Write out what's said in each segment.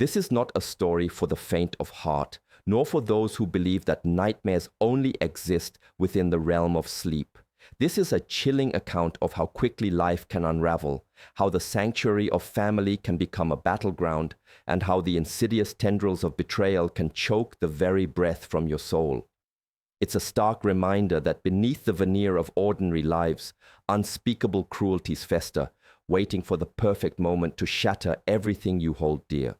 This is not a story for the faint of heart, nor for those who believe that nightmares only exist within the realm of sleep. This is a chilling account of how quickly life can unravel, how the sanctuary of family can become a battleground, and how the insidious tendrils of betrayal can choke the very breath from your soul. It's a stark reminder that beneath the veneer of ordinary lives, unspeakable cruelties fester, waiting for the perfect moment to shatter everything you hold dear.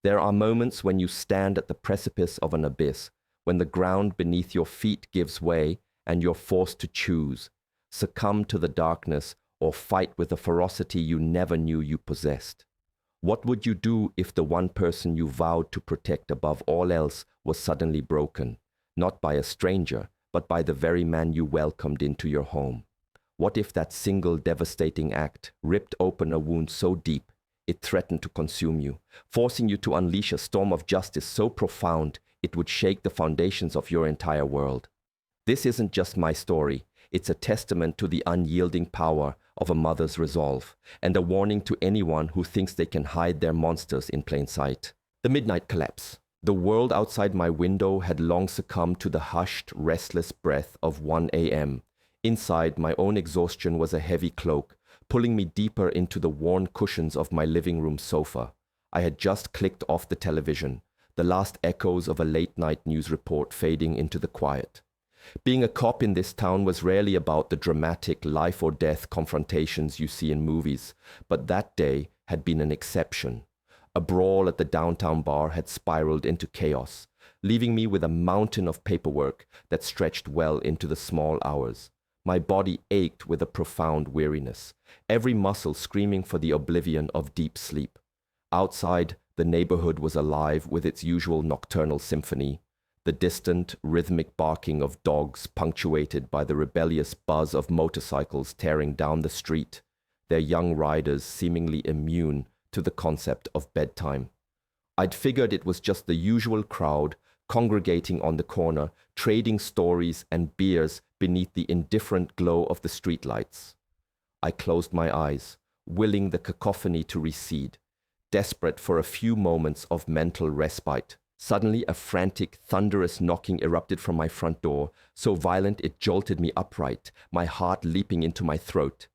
There are moments when you stand at the precipice of an abyss, when the ground beneath your feet gives way and you're forced to choose, succumb to the darkness or fight with a ferocity you never knew you possessed. What would you do if the one person you vowed to protect above all else was suddenly broken, not by a stranger, but by the very man you welcomed into your home? What if that single devastating act ripped open a wound so deep it threatened to consume you, forcing you to unleash a storm of justice so profound it would shake the foundations of your entire world? This isn't just my story. It's a testament to the unyielding power of a mother's resolve, and a warning to anyone who thinks they can hide their monsters in plain sight. The midnight collapse. The world outside my window had long succumbed to the hushed, restless breath of 1 a.m. Inside, my own exhaustion was a heavy cloak, pulling me deeper into the worn cushions of my living room sofa. I had just clicked off the television, the last echoes of a late-night news report fading into the quiet. Being a cop in this town was rarely about the dramatic life-or-death confrontations you see in movies, but that day had been an exception. A brawl at the downtown bar had spiraled into chaos, leaving me with a mountain of paperwork that stretched well into the small hours. My body ached with a profound weariness, every muscle screaming for the oblivion of deep sleep. Outside, the neighborhood was alive with its usual nocturnal symphony, the distant, rhythmic barking of dogs punctuated by the rebellious buzz of motorcycles tearing down the street, their young riders seemingly immune to the concept of bedtime. I'd figured it was just the usual crowd congregating on the corner, trading stories and beers beneath the indifferent glow of the streetlights. I closed my eyes, willing the cacophony to recede, desperate for a few moments of mental respite. Suddenly, a frantic, thunderous knocking erupted from my front door, so violent it jolted me upright, my heart leaping into my throat.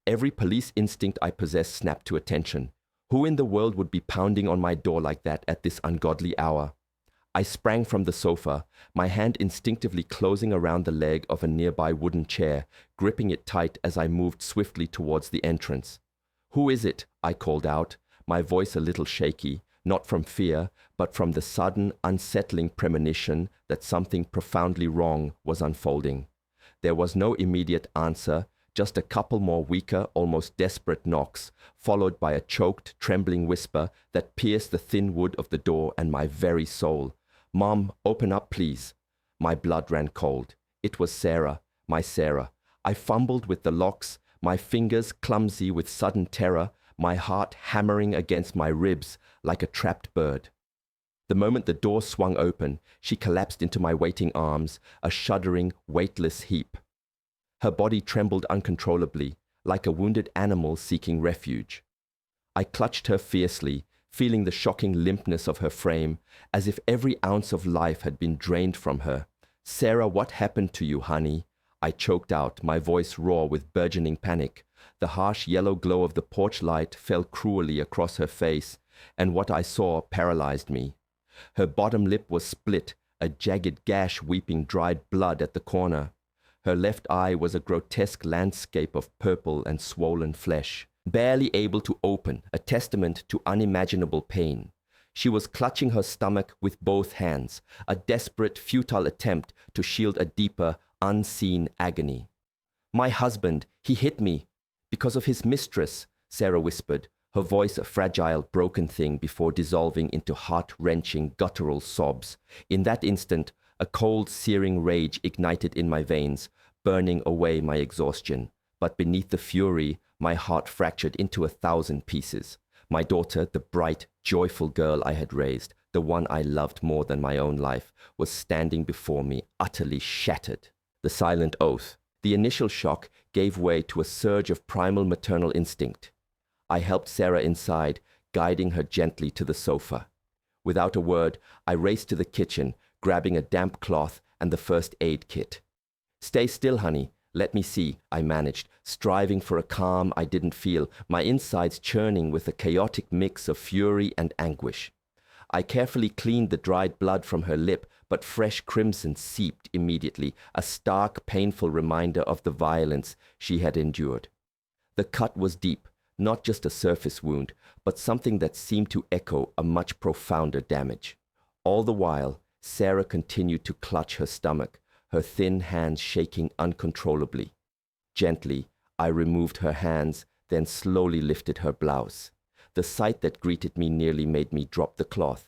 Every police instinct I possessed snapped to attention. Who in the world would be pounding on my door like that at this ungodly hour? I sprang from the sofa, my hand instinctively closing around the leg of a nearby wooden chair, gripping it tight as I moved swiftly towards the entrance. "Who is it?" I called out, my voice a little shaky, not from fear, but from the sudden, unsettling premonition that something profoundly wrong was unfolding. There was no immediate answer, just a couple more weaker, almost desperate knocks, followed by a choked, trembling whisper that pierced the thin wood of the door and my very soul. "Mom, open up, please." My blood ran cold. It was Sarah, my Sarah. I fumbled with the locks, my fingers clumsy with sudden terror, my heart hammering against my ribs like a trapped bird. The moment the door swung open, she collapsed into my waiting arms, a shuddering, weightless heap. Her body trembled uncontrollably, like a wounded animal seeking refuge. I clutched her fiercely, feeling the shocking limpness of her frame, as if every ounce of life had been drained from her. "Sarah, what happened to you, honey?" I choked out, my voice raw with burgeoning panic. The harsh yellow glow of the porch light fell cruelly across her face, and what I saw paralyzed me. Her bottom lip was split, a jagged gash weeping dried blood at the corner. Her left eye was a grotesque landscape of purple and swollen flesh, barely able to open, a testament to unimaginable pain. She was clutching her stomach with both hands, a desperate, futile attempt to shield a deeper, unseen agony. "My husband, he hit me because of his mistress," Sarah whispered, her voice a fragile, broken thing before dissolving into heart-wrenching, guttural sobs. In that instant, a cold, searing rage ignited in my veins, burning away my exhaustion. But beneath the fury, my heart fractured into 1,000 pieces. My daughter, the bright, joyful girl I had raised, the one I loved more than my own life, was standing before me, utterly shattered. The silent oath. The initial shock gave way to a surge of primal maternal instinct. I helped Sarah inside, guiding her gently to the sofa. Without a word, I raced to the kitchen, grabbing a damp cloth and the first aid kit. "Stay still, honey. Let me see," I managed, striving for a calm I didn't feel, my insides churning with a chaotic mix of fury and anguish. I carefully cleaned the dried blood from her lip, but fresh crimson seeped immediately, a stark, painful reminder of the violence she had endured. The cut was deep, not just a surface wound, but something that seemed to echo a much profounder damage. All the while, Sarah continued to clutch her stomach, her thin hands shaking uncontrollably. Gently, I removed her hands, then slowly lifted her blouse. The sight that greeted me nearly made me drop the cloth.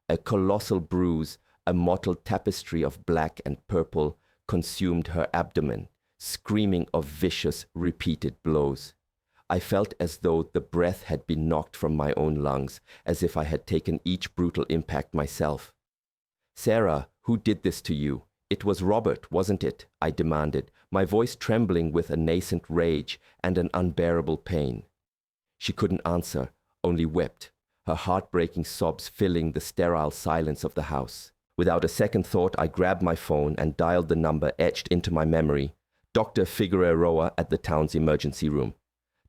A colossal bruise, a mottled tapestry of black and purple, consumed her abdomen, screaming of vicious, repeated blows. I felt as though the breath had been knocked from my own lungs, as if I had taken each brutal impact myself. "Sarah, who did this to you? It was Robert, wasn't it?" I demanded, my voice trembling with a nascent rage and an unbearable pain. She couldn't answer, only wept, her heartbreaking sobs filling the sterile silence of the house. Without a second thought, I grabbed my phone and dialed the number etched into my memory, Dr. Figueroa at the town's emergency room.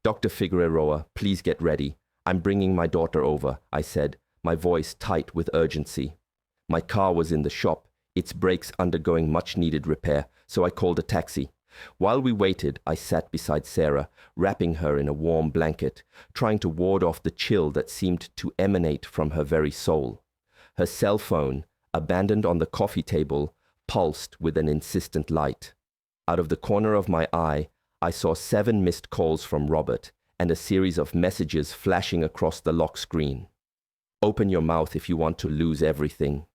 "Dr. Figueroa, please get ready. I'm bringing my daughter over," I said, my voice tight with urgency. My car was in the shop, its brakes undergoing much-needed repair, so I called a taxi. While we waited, I sat beside Sarah, wrapping her in a warm blanket, trying to ward off the chill that seemed to emanate from her very soul. Her cell phone, abandoned on the coffee table, pulsed with an insistent light. Out of the corner of my eye, I saw 7 missed calls from Robert and a series of messages flashing across the lock screen. "Open your mouth if you want to lose everything."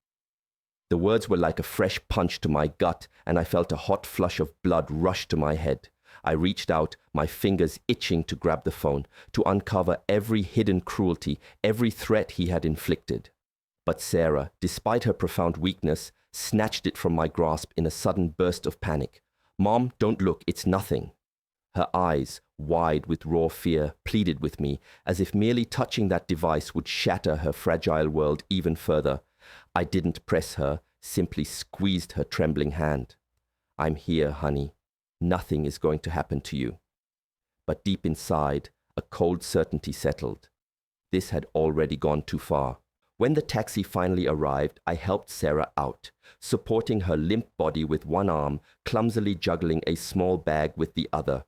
The words were like a fresh punch to my gut, and I felt a hot flush of blood rush to my head. I reached out, my fingers itching to grab the phone, to uncover every hidden cruelty, every threat he had inflicted. But Sarah, despite her profound weakness, snatched it from my grasp in a sudden burst of panic. "Mom, don't look, it's nothing." Her eyes, wide with raw fear, pleaded with me, as if merely touching that device would shatter her fragile world even further. I didn't press her, simply squeezed her trembling hand. "I'm here, honey. Nothing is going to happen to you." But deep inside, a cold certainty settled. This had already gone too far. When the taxi finally arrived, I helped Sarah out, supporting her limp body with one arm, clumsily juggling a small bag with the other.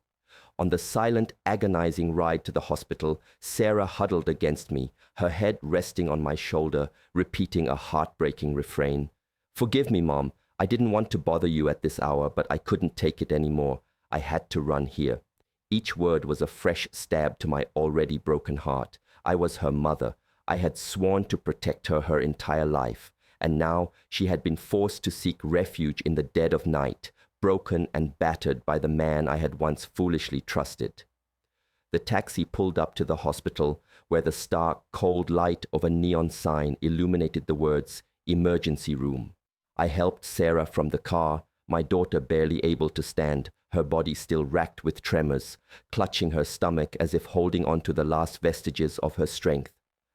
On the silent, agonizing ride to the hospital, Sarah huddled against me, her head resting on my shoulder, repeating a heartbreaking refrain. "Forgive me, Mom. I didn't want to bother you at this hour, but I couldn't take it anymore. I had to run here." Each word was a fresh stab to my already broken heart. I was her mother. I had sworn to protect her her entire life, and now she had been forced to seek refuge in the dead of night, broken and battered by the man I had once foolishly trusted. The taxi pulled up to the hospital, where the stark, cold light of a neon sign illuminated the words, "Emergency Room." I helped Sarah from the car, my daughter barely able to stand, her body still racked with tremors, clutching her stomach as if holding on to the last vestiges of her strength.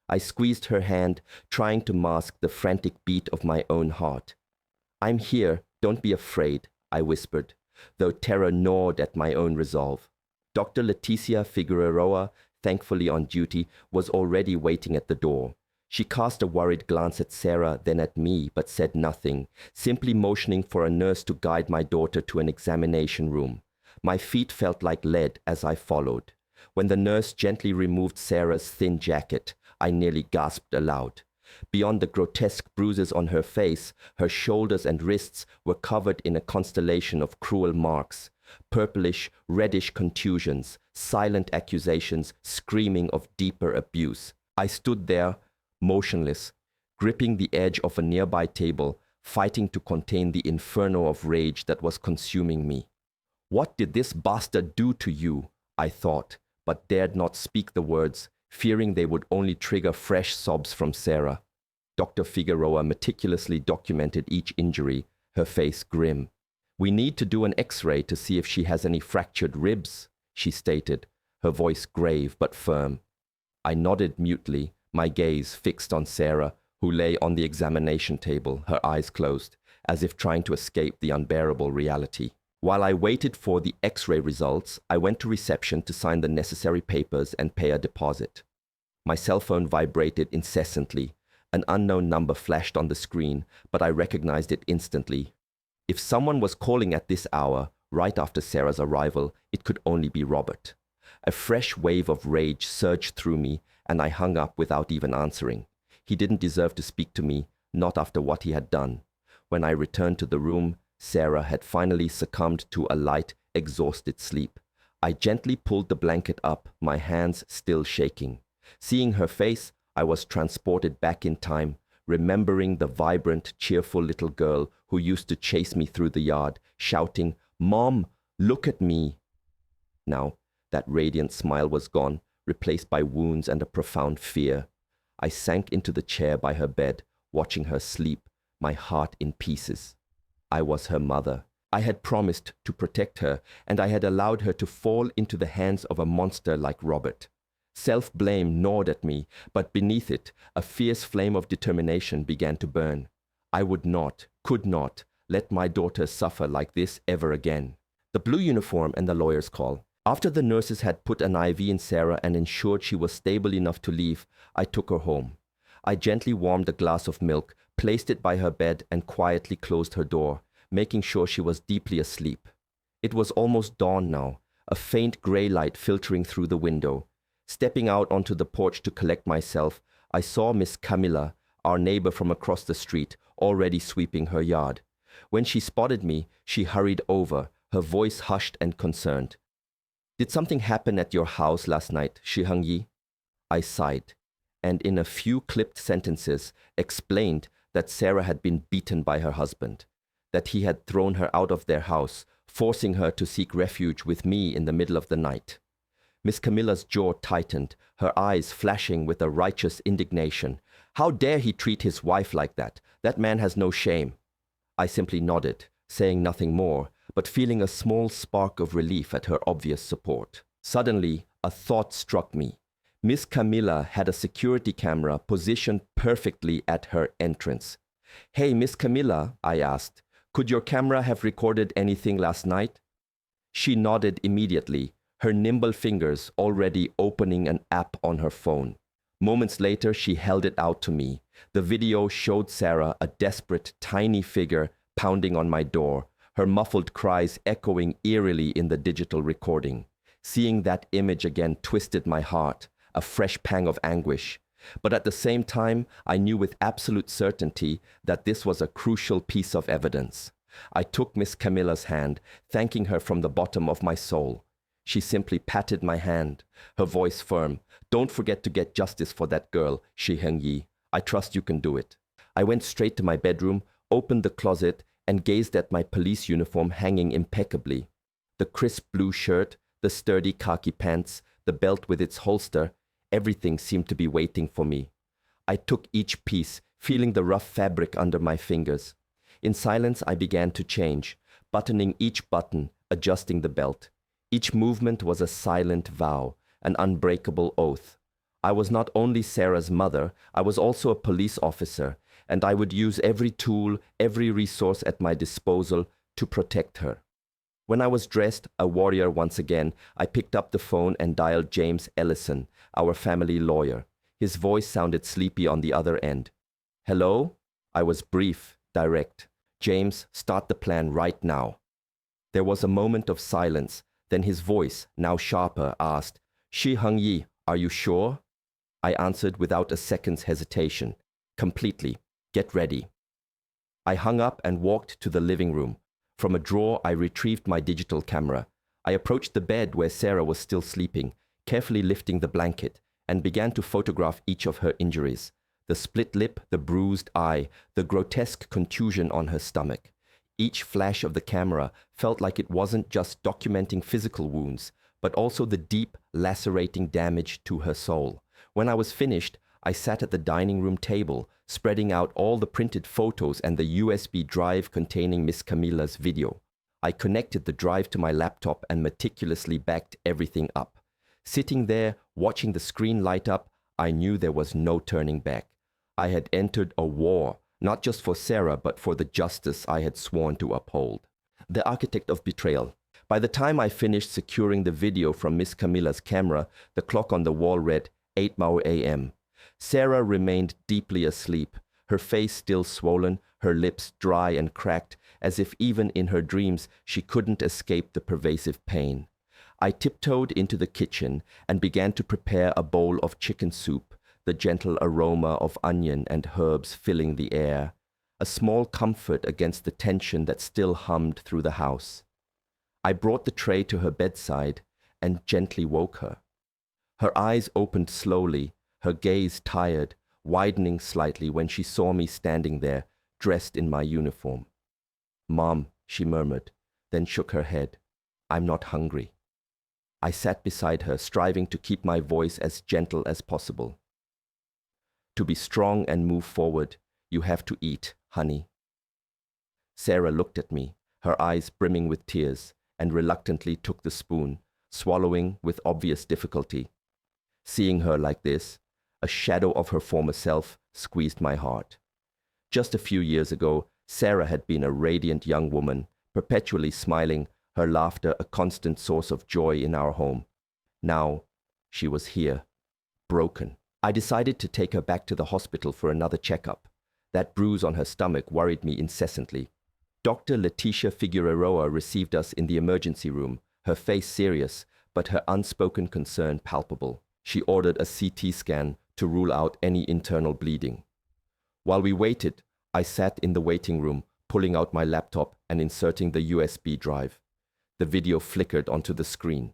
I squeezed her hand, trying to mask the frantic beat of my own heart. "I'm here, don't be afraid," I whispered, though terror gnawed at my own resolve. Dr. Leticia Figueroa, thankfully on duty, was already waiting at the door. She cast a worried glance at Sarah, then at me, but said nothing, simply motioning for a nurse to guide my daughter to an examination room. My feet felt like lead as I followed. When the nurse gently removed Sarah's thin jacket, I nearly gasped aloud. Beyond the grotesque bruises on her face, her shoulders and wrists were covered in a constellation of cruel marks, purplish, reddish contusions, silent accusations screaming of deeper abuse. I stood there, motionless, gripping the edge of a nearby table, fighting to contain the inferno of rage that was consuming me. "What did this bastard do to you?" I thought, but dared not speak the words, fearing they would only trigger fresh sobs from Sarah. Dr. Figueroa meticulously documented each injury, her face grim. "We need to do an X-ray to see if she has any fractured ribs," she stated, her voice grave but firm. I nodded mutely, my gaze fixed on Sarah, who lay on the examination table, her eyes closed, as if trying to escape the unbearable reality. While I waited for the X-ray results, I went to reception to sign the necessary papers and pay a deposit. My cell phone vibrated incessantly. An unknown number flashed on the screen, but I recognized it instantly. If someone was calling at this hour, right after Sarah's arrival, it could only be Robert. A fresh wave of rage surged through me, and I hung up without even answering. He didn't deserve to speak to me, not after what he had done. When I returned to the room, Sarah had finally succumbed to a light, exhausted sleep. I gently pulled the blanket up, my hands still shaking. Seeing her face, I was transported back in time, remembering the vibrant, cheerful little girl who used to chase me through the yard, shouting, "Mom, look at me!" Now, that radiant smile was gone, replaced by wounds and a profound fear. I sank into the chair by her bed, watching her sleep, my heart in pieces. I was her mother. I had promised to protect her, and I had allowed her to fall into the hands of a monster like Robert. Self-blame gnawed at me, but beneath it, a fierce flame of determination began to burn. I would not, could not, let my daughter suffer like this ever again. The blue uniform and the lawyer's call. After the nurses had put an IV in Sarah and ensured she was stable enough to leave, I took her home. I gently warmed a glass of milk, placed it by her bed, and quietly closed her door, making sure she was deeply asleep. It was almost dawn now, a faint gray light filtering through the window. Stepping out onto the porch to collect myself, I saw Miss Camilla, our neighbor from across the street, already sweeping her yard. When she spotted me, she hurried over, her voice hushed and concerned. "Did something happen at your house last night, Shi-Hung-yi?" I sighed, and in a few clipped sentences explained that Sarah had been beaten by her husband, that he had thrown her out of their house, forcing her to seek refuge with me in the middle of the night. Miss Camilla's jaw tightened, her eyes flashing with a righteous indignation. How dare he treat his wife like that? That man has no shame. I simply nodded, saying nothing more, but feeling a small spark of relief at her obvious support. Suddenly, a thought struck me. Miss Camilla had a security camera positioned perfectly at her entrance. "Hey, Miss Camilla," I asked, "could your camera have recorded anything last night?" She nodded immediately, her nimble fingers already opening an app on her phone. Moments later, she held it out to me. The video showed Sarah, a desperate, tiny figure, pounding on my door, her muffled cries echoing eerily in the digital recording. Seeing that image again twisted my heart, a fresh pang of anguish. But at the same time, I knew with absolute certainty that this was a crucial piece of evidence. I took Miss Camilla's hand, thanking her from the bottom of my soul. She simply patted my hand, her voice firm. "Don't forget to get justice for that girl, Shi-Hung-yi. I trust you can do it." I went straight to my bedroom, opened the closet, and gazed at my police uniform hanging impeccably. The crisp blue shirt, the sturdy khaki pants, the belt with its holster, everything seemed to be waiting for me. I took each piece, feeling the rough fabric under my fingers. In silence, I began to change, buttoning each button, adjusting the belt. Each movement was a silent vow, an unbreakable oath. I was not only Sarah's mother, I was also a police officer, and I would use every tool, every resource at my disposal to protect her. When I was dressed, a warrior once again, I picked up the phone and dialed James Ellison, our family lawyer. His voice sounded sleepy on the other end. "Hello?" I was brief, direct. "James, start the plan right now." There was a moment of silence. Then his voice, now sharper, asked, "Shi-Hung-yi, are you sure?" I answered without a second's hesitation. "Completely. Get ready." I hung up and walked to the living room. From a drawer, I retrieved my digital camera. I approached the bed where Sarah was still sleeping, carefully lifting the blanket, and began to photograph each of her injuries. The split lip, the bruised eye, the grotesque contusion on her stomach. Each flash of the camera felt like it wasn't just documenting physical wounds, but also the deep, lacerating damage to her soul. When I was finished, I sat at the dining room table, spreading out all the printed photos and the USB drive containing Miss Camilla's video. I connected the drive to my laptop and meticulously backed everything up. Sitting there, watching the screen light up, I knew there was no turning back. I had entered a war, not just for Sarah, but for the justice I had sworn to uphold. The architect of betrayal. By the time I finished securing the video from Miss Camilla's camera, the clock on the wall read 8 a.m. Sarah remained deeply asleep, her face still swollen, her lips dry and cracked, as if even in her dreams she couldn't escape the pervasive pain. I tiptoed into the kitchen and began to prepare a bowl of chicken soup, the gentle aroma of onion and herbs filling the air, a small comfort against the tension that still hummed through the house. I brought the tray to her bedside and gently woke her. Her eyes opened slowly, her gaze tired, widening slightly when she saw me standing there, dressed in my uniform. "Mom," she murmured, then shook her head. "I'm not hungry." I sat beside her, striving to keep my voice as gentle as possible. "To be strong and move forward, you have to eat, honey." Sarah looked at me, her eyes brimming with tears, and reluctantly took the spoon, swallowing with obvious difficulty. Seeing her like this, a shadow of her former self squeezed my heart. Just a few years ago, Sarah had been a radiant young woman, perpetually smiling, her laughter a constant source of joy in our home. Now, she was here, broken. I decided to take her back to the hospital for another checkup. That bruise on her stomach worried me incessantly. Dr. Leticia Figueroa received us in the emergency room, her face serious, but her unspoken concern palpable. She ordered a CT scan to rule out any internal bleeding. While we waited, I sat in the waiting room, pulling out my laptop and inserting the USB drive. The video flickered onto the screen.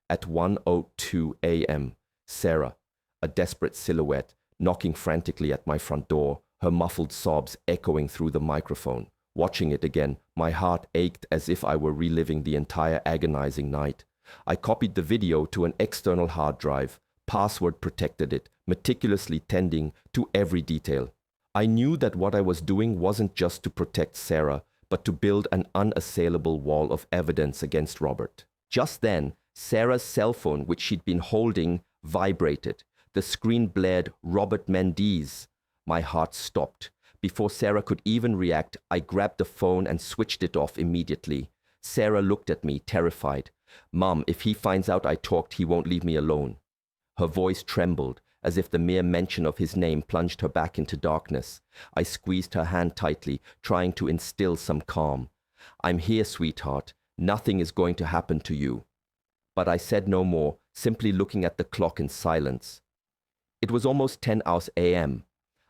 At 1:02 a.m., Sarah, a desperate silhouette, knocking frantically at my front door, her muffled sobs echoing through the microphone. Watching it again, my heart ached as if I were reliving the entire agonizing night. I copied the video to an external hard drive, password protected it, meticulously tending to every detail. I knew that what I was doing wasn't just to protect Sarah, but to build an unassailable wall of evidence against Robert. Just then, Sarah's cell phone, which she'd been holding, vibrated. The screen blared, "Robert Mendes." My heart stopped. Before Sarah could even react, I grabbed the phone and switched it off immediately. Sarah looked at me, terrified. "Mom, if he finds out I talked, he won't leave me alone." Her voice trembled, as if the mere mention of his name plunged her back into darkness. I squeezed her hand tightly, trying to instill some calm. "I'm here, sweetheart. Nothing is going to happen to you." But I said no more, simply looking at the clock in silence. It was almost 10 a.m.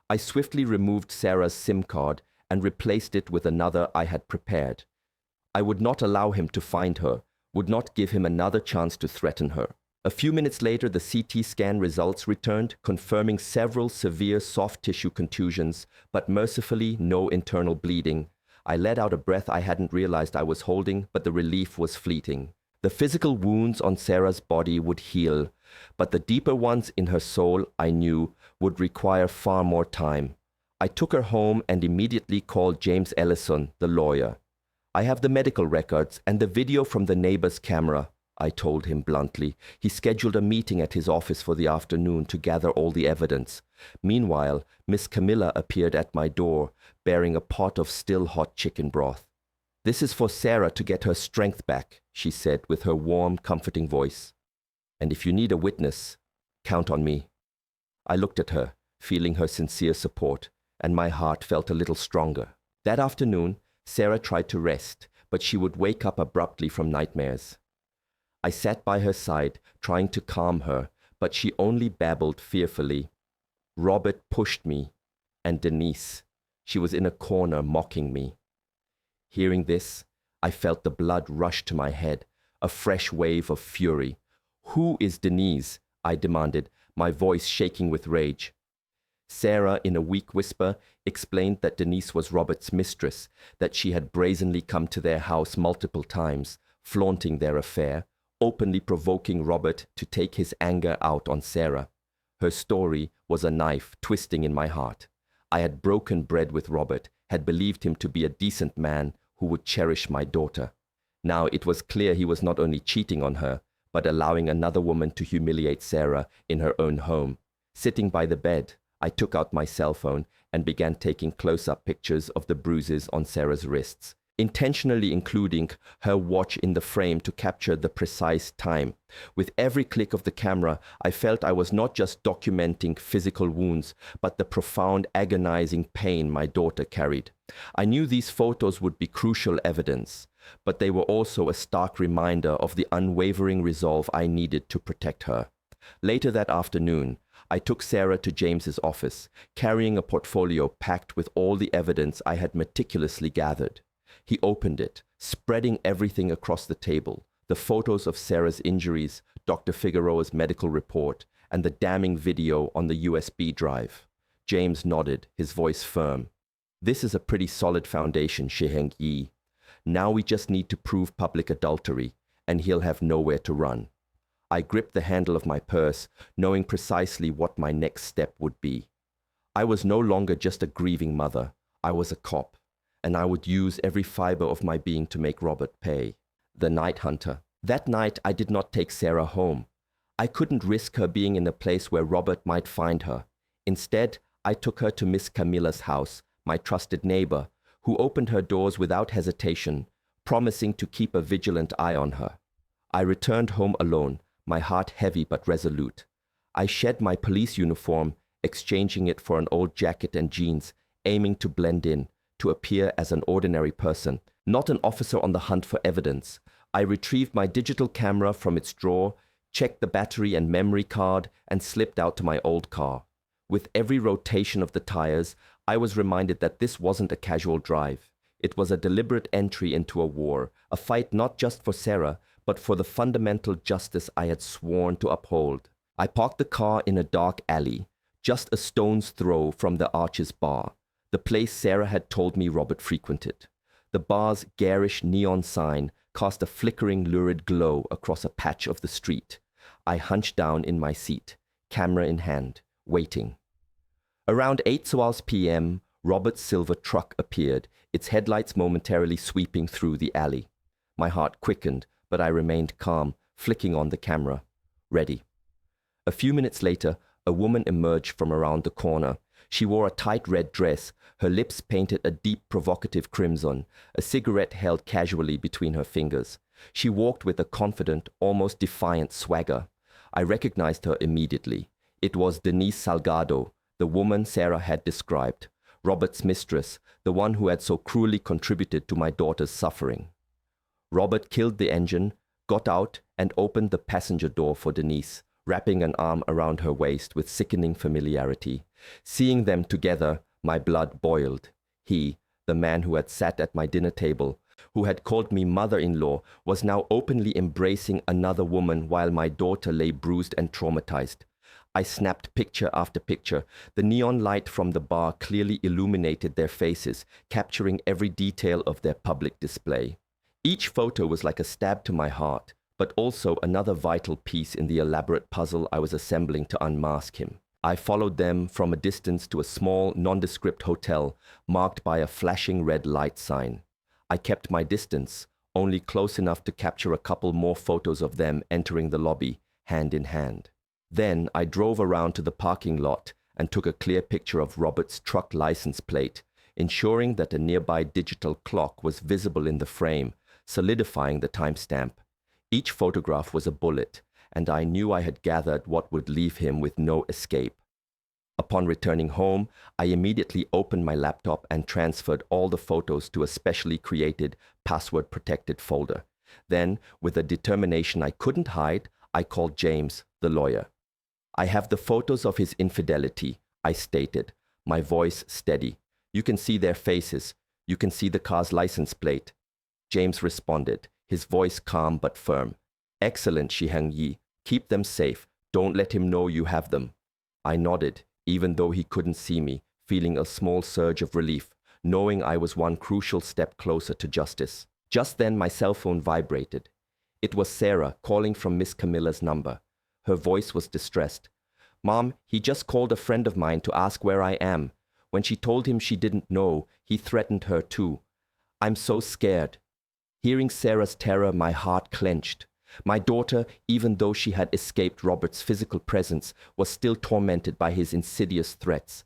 I swiftly removed Sarah's SIM card and replaced it with another I had prepared. I would not allow him to find her, would not give him another chance to threaten her. A few minutes later, the CT scan results returned, confirming several severe soft tissue contusions, but mercifully no internal bleeding. I let out a breath I hadn't realized I was holding, but the relief was fleeting. The physical wounds on Sarah's body would heal, but the deeper ones in her soul, I knew, would require far more time. I took her home and immediately called James Ellison, the lawyer. "I have the medical records and the video from the neighbor's camera," I told him bluntly. He scheduled a meeting at his office for the afternoon to gather all the evidence. Meanwhile, Miss Camilla appeared at my door, bearing a pot of still hot chicken broth. "This is for Sarah to get her strength back," she said with her warm, comforting voice. "And if you need a witness, count on me." I looked at her, feeling her sincere support, and my heart felt a little stronger. That afternoon, Sarah tried to rest, but she would wake up abruptly from nightmares. I sat by her side, trying to calm her, but she only babbled fearfully. Robert pushed me, and Denise. She was in a corner mocking me. Hearing this, I felt the blood rush to my head, a fresh wave of fury. "Who is Denise?" I demanded, my voice shaking with rage. Sarah, in a weak whisper, explained that Denise was Robert's mistress, that she had brazenly come to their house multiple times, flaunting their affair, openly provoking Robert to take his anger out on Sarah. Her story was a knife twisting in my heart. I had broken bread with Robert, had believed him to be a decent man who would cherish my daughter. Now it was clear he was not only cheating on her, but allowing another woman to humiliate Sarah in her own home. Sitting by the bed, I took out my cell phone and began taking close-up pictures of the bruises on Sarah's wrists, intentionally including her watch in the frame to capture the precise time. With every click of the camera, I felt I was not just documenting physical wounds, but the profound, agonizing pain my daughter carried. I knew these photos would be crucial evidence, but they were also a stark reminder of the unwavering resolve I needed to protect her. Later that afternoon, I took Sarah to James's office, carrying a portfolio packed with all the evidence I had meticulously gathered. He opened it, spreading everything across the table, the photos of Sarah's injuries, Dr. Figueroa's medical report, and the damning video on the USB drive. James nodded, his voice firm. "This is a pretty solid foundation, HENG. Now we just need to prove public adultery, and he'll have nowhere to run." I gripped the handle of my purse, knowing precisely what my next step would be. I was no longer just a grieving mother. I was a cop, and I would use every fiber of my being to make Robert pay. The night hunter. That night, I did not take Sarah home. I couldn't risk her being in a place where Robert might find her. Instead, I took her to Miss Camilla's house, my trusted neighbor, who opened her doors without hesitation, promising to keep a vigilant eye on her. I returned home alone, my heart heavy but resolute. I shed my police uniform, exchanging it for an old jacket and jeans, aiming to blend in, to appear as an ordinary person, not an officer on the hunt for evidence. I retrieved my digital camera from its drawer, checked the battery and memory card, and slipped out to my old car. With every rotation of the tires, I was reminded that this wasn't a casual drive. It was a deliberate entry into a war, a fight not just for Sarah, but for the fundamental justice I had sworn to uphold. I parked the car in a dark alley, just a stone's throw from the Arches bar, the place Sarah had told me Robert frequented. The bar's garish neon sign cast a flickering, lurid glow across a patch of the street. I hunched down in my seat, camera in hand, waiting. Around 8:12 p.m., Robert's silver truck appeared, its headlights momentarily sweeping through the alley. My heart quickened, but I remained calm, flicking on the camera. Ready. A few minutes later, a woman emerged from around the corner. She wore a tight red dress, her lips painted a deep provocative crimson, a cigarette held casually between her fingers. She walked with a confident, almost defiant swagger. I recognized her immediately. It was Denise Salgado, the woman Sarah had described, Robert's mistress, the one who had so cruelly contributed to my daughter's suffering. Robert killed the engine, got out, and opened the passenger door for Denise, wrapping an arm around her waist with sickening familiarity. Seeing them together, my blood boiled. He, the man who had sat at my dinner table, who had called me mother-in-law, was now openly embracing another woman while my daughter lay bruised and traumatized. I snapped picture after picture. The neon light from the bar clearly illuminated their faces, capturing every detail of their public display. Each photo was like a stab to my heart, but also another vital piece in the elaborate puzzle I was assembling to unmask him. I followed them from a distance to a small, nondescript hotel marked by a flashing red light sign. I kept my distance, only close enough to capture a couple more photos of them entering the lobby, hand in hand. Then I drove around to the parking lot and took a clear picture of Robert's truck license plate, ensuring that a nearby digital clock was visible in the frame, solidifying the timestamp. Each photograph was a bullet, and I knew I had gathered what would leave him with no escape. Upon returning home, I immediately opened my laptop and transferred all the photos to a specially created, password-protected folder. Then, with a determination I couldn't hide, I called James, the lawyer. "I have the photos of his infidelity," I stated, my voice steady. "You can see their faces. You can see the car's license plate." James responded, his voice calm but firm. "Excellent, HENG. Keep them safe. Don't let him know you have them." I nodded, even though he couldn't see me, feeling a small surge of relief, knowing I was one crucial step closer to justice. Just then my cell phone vibrated. It was Sarah calling from Miss Camilla's number. Her voice was distressed. "Mom, he just called a friend of mine to ask where I am. When she told him she didn't know, he threatened her too. I'm so scared." Hearing Sarah's terror, my heart clenched. My daughter, even though she had escaped Robert's physical presence, was still tormented by his insidious threats.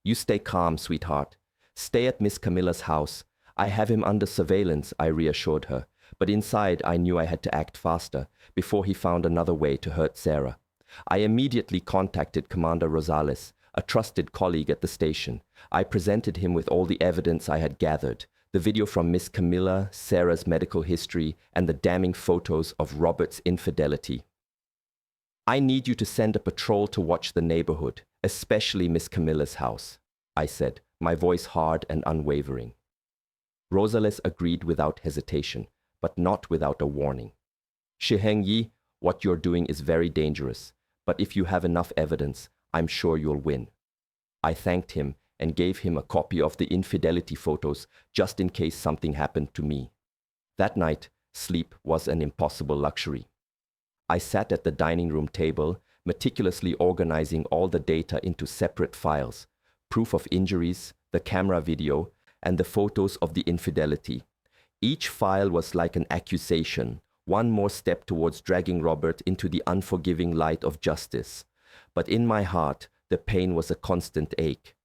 "You stay calm, sweetheart. Stay at Miss Camilla's house. I have him under surveillance," I reassured her. But inside, I knew I had to act faster before he found another way to hurt Sarah. I immediately contacted Commander Rosales, a trusted colleague at the station. I presented him with all the evidence I had gathered, the video from Miss Camilla, Sarah's medical history, and the damning photos of Robert's infidelity. "I need you to send a patrol to watch the neighborhood, especially Miss Camilla's house," I said, my voice hard and unwavering. Rosales agreed without hesitation, but not without a warning. "HENG, what you're doing is very dangerous, but if you have enough evidence, I'm sure you'll win." I thanked him and gave him a copy of the infidelity photos just in case something happened to me. That night, sleep was an impossible luxury. I sat at the dining room table, meticulously organizing all the data into separate files, proof of injuries, the camera video, and the photos of the infidelity. Each file was like an accusation, one more step towards dragging Robert into the unforgiving light of justice. But in my heart, the pain was a constant ache.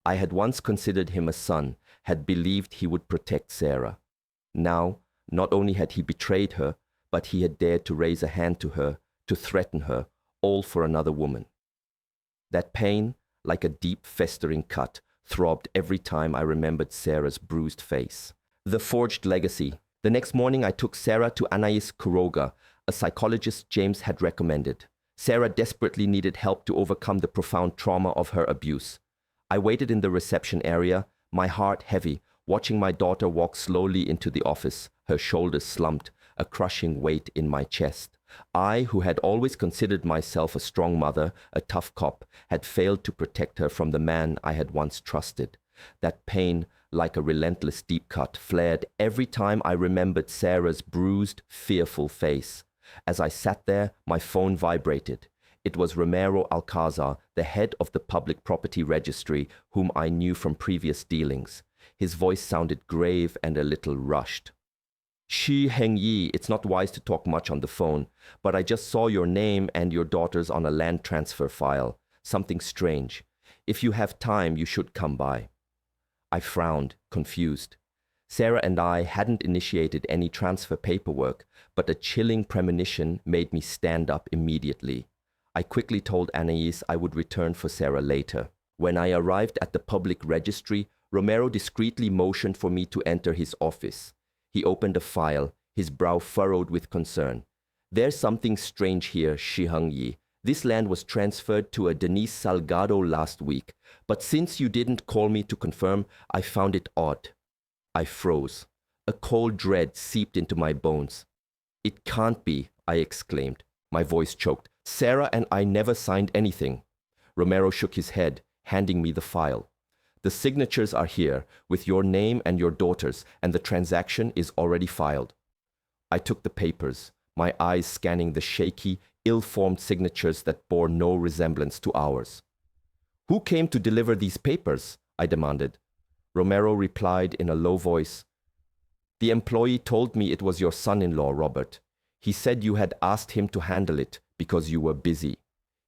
I had once considered him a son, had believed he would protect Sarah. Now, not only had he betrayed her, but he had dared to raise a hand to her, to threaten her, all for another woman. That pain, like a deep festering cut, throbbed every time I remembered Sarah's bruised face. The forged legacy. The next morning I took Sarah to Anais Kuroga, a psychologist James had recommended. Sarah desperately needed help to overcome the profound trauma of her abuse. I waited in the reception area, my heart heavy, watching my daughter walk slowly into the office, her shoulders slumped, a crushing weight in my chest. I, who had always considered myself a strong mother, a tough cop, had failed to protect her from the man I had once trusted. That pain, like a relentless deep cut, flared every time I remembered Sarah's bruised, fearful face. As I sat there, my phone vibrated. It was Romero Alcazar, the head of the Public Property Registry, whom I knew from previous dealings. His voice sounded grave and a little rushed. "HENG, it's not wise to talk much on the phone, but I just saw your name and your daughter's on a land transfer file. Something strange. If you have time, you should come by." I frowned, confused. Sarah and I hadn't initiated any transfer paperwork, but a chilling premonition made me stand up immediately. I quickly told Anais I would return for Sarah later. When I arrived at the public registry, Romero discreetly motioned for me to enter his office. He opened a file, his brow furrowed with concern. "There's something strange here, HENG. This land was transferred to a Denise Salgado last week, but since you didn't call me to confirm, I found it odd." I froze. A cold dread seeped into my bones. "It can't be," I exclaimed. My voice choked. "Sarah and I never signed anything." Romero shook his head, handing me the file. "The signatures are here, with your name and your daughter's, and the transaction is already filed." I took the papers, my eyes scanning the shaky, ill-formed signatures that bore no resemblance to ours. "Who came to deliver these papers?" I demanded. Romero replied in a low voice, "The employee told me it was your son-in-law, Robert. He said you had asked him to handle it because you were busy."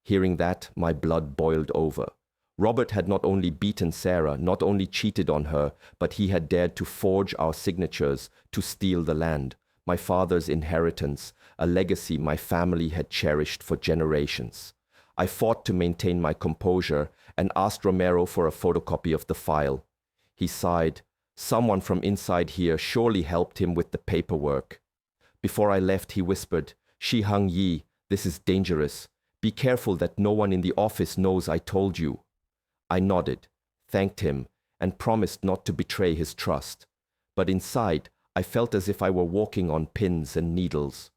Hearing that, my blood boiled over. Robert had not only beaten Sarah, not only cheated on her, but he had dared to forge our signatures, to steal the land, my father's inheritance, a legacy my family had cherished for generations. I fought to maintain my composure and asked Romero for a photocopy of the file. He sighed. Someone from inside here surely helped him with the paperwork. Before I left, he whispered, "HENG, this is dangerous. Be careful that no one in the office knows I told you." I nodded, thanked him, and promised not to betray his trust. But inside, I felt as if I were walking on pins and needles.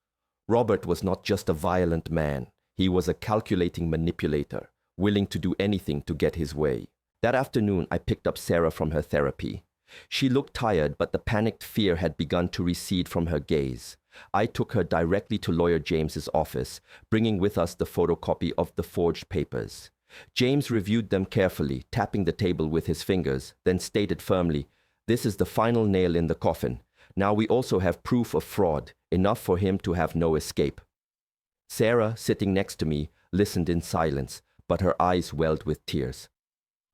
Robert was not just a violent man. He was a calculating manipulator, willing to do anything to get his way. That afternoon, I picked up Sarah from her therapy. She looked tired, but the panicked fear had begun to recede from her gaze. I took her directly to Lawyer James's office, bringing with us the photocopy of the forged papers. James reviewed them carefully, tapping the table with his fingers, then stated firmly, "This is the final nail in the coffin. Now we also have proof of fraud, enough for him to have no escape. Sarah, sitting next to me, listened in silence, but her eyes welled with tears.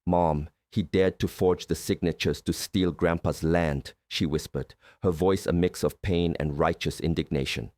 "Mom, he dared to forge the signatures to steal Grandpa's land," she whispered, her voice a mix of pain and righteous indignation.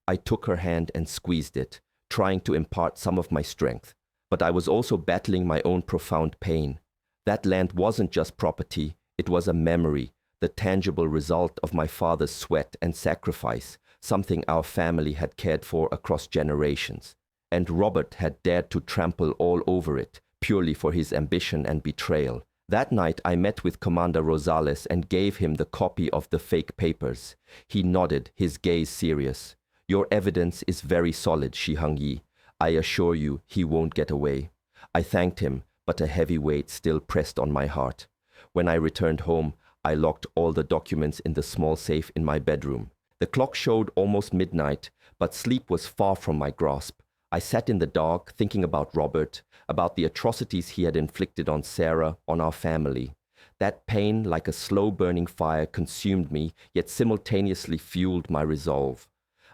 I took her hand and squeezed it, trying to impart some of my strength, but I was also battling my own profound pain. That land wasn't just property, it was a memory, the tangible result of my father's sweat and sacrifice, something our family had cared for across generations. And Robert had dared to trample all over it, purely for his ambition and betrayal. That night I met with Commander Rosales and gave him the copy of the fake papers. He nodded, his gaze serious. "Your evidence is very solid, Shi-Hung-yi. I assure you he won't get away." I thanked him, but a heavy weight still pressed on my heart. When I returned home, I locked all the documents in the small safe in my bedroom. The clock showed almost midnight, but sleep was far from my grasp. I sat in the dark, thinking about Robert, about the atrocities he had inflicted on Sarah, on our family. That pain, like a slow-burning fire, consumed me, yet simultaneously fueled my resolve.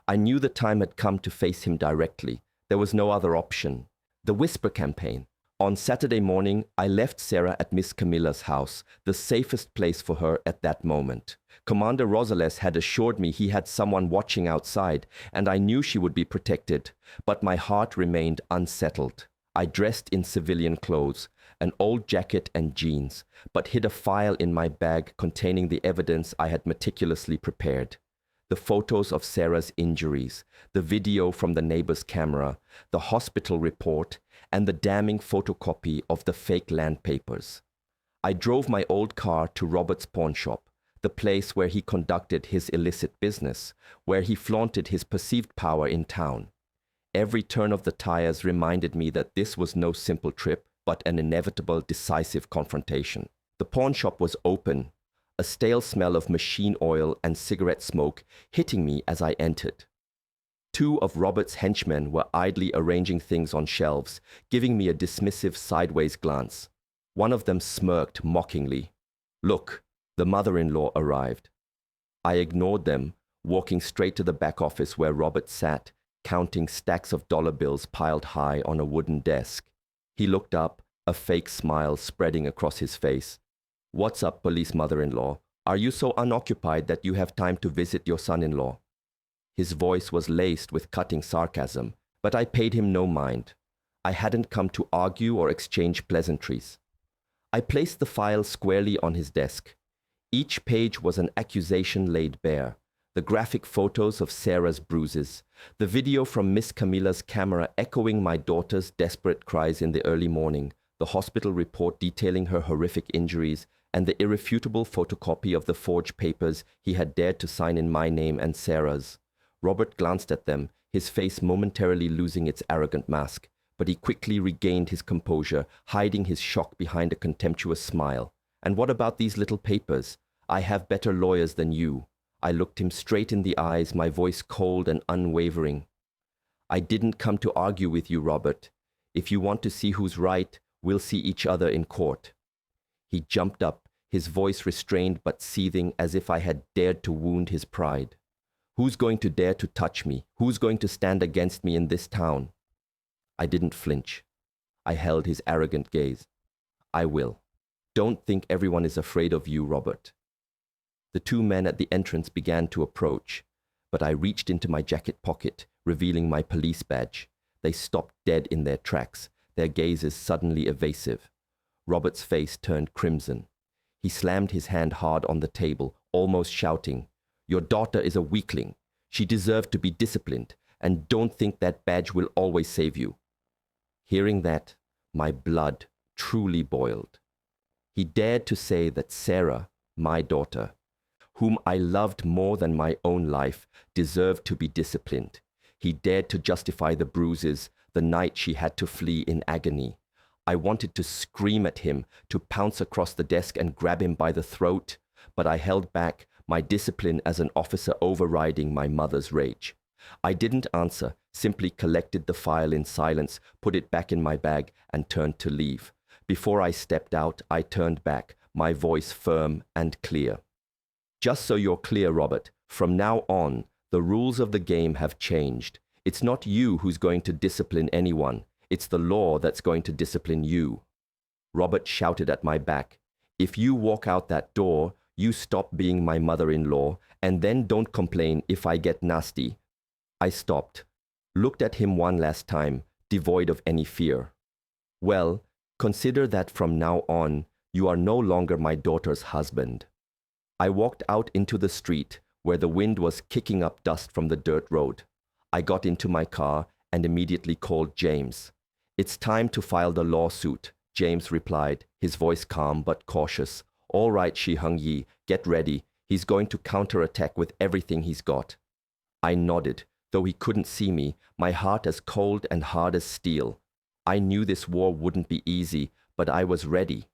I knew the time had come to face him directly. There was no other option. The Whisper campaign. On Saturday morning, I left Sarah at Miss Camilla's house, the safest place for her at that moment. Commander Rosales had assured me he had someone watching outside, and I knew she would be protected, but my heart remained unsettled. I dressed in civilian clothes, an old jacket and jeans, but hid a file in my bag containing the evidence I had meticulously prepared. The photos of Sarah's injuries, the video from the neighbor's camera, the hospital report, and the damning photocopy of the fake land papers. I drove my old car to Robert's pawn shop, the place where he conducted his illicit business, where he flaunted his perceived power in town. Every turn of the tires reminded me that this was no simple trip, but an inevitable, decisive confrontation. The pawn shop was open, a stale smell of machine oil and cigarette smoke hitting me as I entered. Two of Robert's henchmen were idly arranging things on shelves, giving me a dismissive sideways glance. One of them smirked mockingly. "Look, the mother-in-law arrived." I ignored them, walking straight to the back office where Robert sat, counting stacks of dollar bills piled high on a wooden desk. He looked up, a fake smile spreading across his face. "What's up, police mother-in-law? Are you so unoccupied that you have time to visit your son-in-law?" His voice was laced with cutting sarcasm, but I paid him no mind. I hadn't come to argue or exchange pleasantries. I placed the file squarely on his desk. Each page was an accusation laid bare. The graphic photos of Sarah's bruises, the video from Miss Camilla's camera echoing my daughter's desperate cries in the early morning, the hospital report detailing her horrific injuries, and the irrefutable photocopy of the forged papers he had dared to sign in my name and Sarah's. Robert glanced at them, his face momentarily losing its arrogant mask, but he quickly regained his composure, hiding his shock behind a contemptuous smile. "And what about these little papers? I have better lawyers than you." I looked him straight in the eyes, my voice cold and unwavering. "I didn't come to argue with you, Robert. If you want to see who's right, we'll see each other in court." He jumped up, his voice restrained but seething as if I had dared to wound his pride. "Who's going to dare to touch me? Who's going to stand against me in this town?" I didn't flinch. I held his arrogant gaze. "I will. Don't think everyone is afraid of you, Robert." The two men at the entrance began to approach, but I reached into my jacket pocket, revealing my police badge. They stopped dead in their tracks, their gazes suddenly evasive. Robert's face turned crimson. He slammed his hand hard on the table, almost shouting, "Your daughter is a weakling. She deserved to be disciplined, and don't think that badge will always save you." Hearing that, my blood truly boiled. He dared to say that Sarah, my daughter, whom I loved more than my own life, deserved to be disciplined. He dared to justify the bruises, the night she had to flee in agony. I wanted to scream at him, to pounce across the desk and grab him by the throat, but I held back, my discipline as an officer overriding my mother's rage. I didn't answer, simply collected the file in silence, put it back in my bag, and turned to leave. Before I stepped out, I turned back, my voice firm and clear. "Just so you're clear, Robert, from now on, The rules of the game have changed. It's not you who's going to discipline anyone. It's the law that's going to discipline you. Robert shouted at my back, "If you walk out that door, you stop being my mother-in-law, and then don't complain if I get nasty." I stopped, looked at him one last time, devoid of any fear. "Well, consider that from now on, you are no longer my daughter's husband." I walked out into the street, where the wind was kicking up dust from the dirt road. I got into my car and immediately called James. "It's time to file the lawsuit," James replied, his voice calm but cautious. "All right, Shi-Hung-Yi, get ready. He's going to counterattack with everything he's got." I nodded, though he couldn't see me, my heart as cold and hard as steel. I knew this war wouldn't be easy, but I was ready.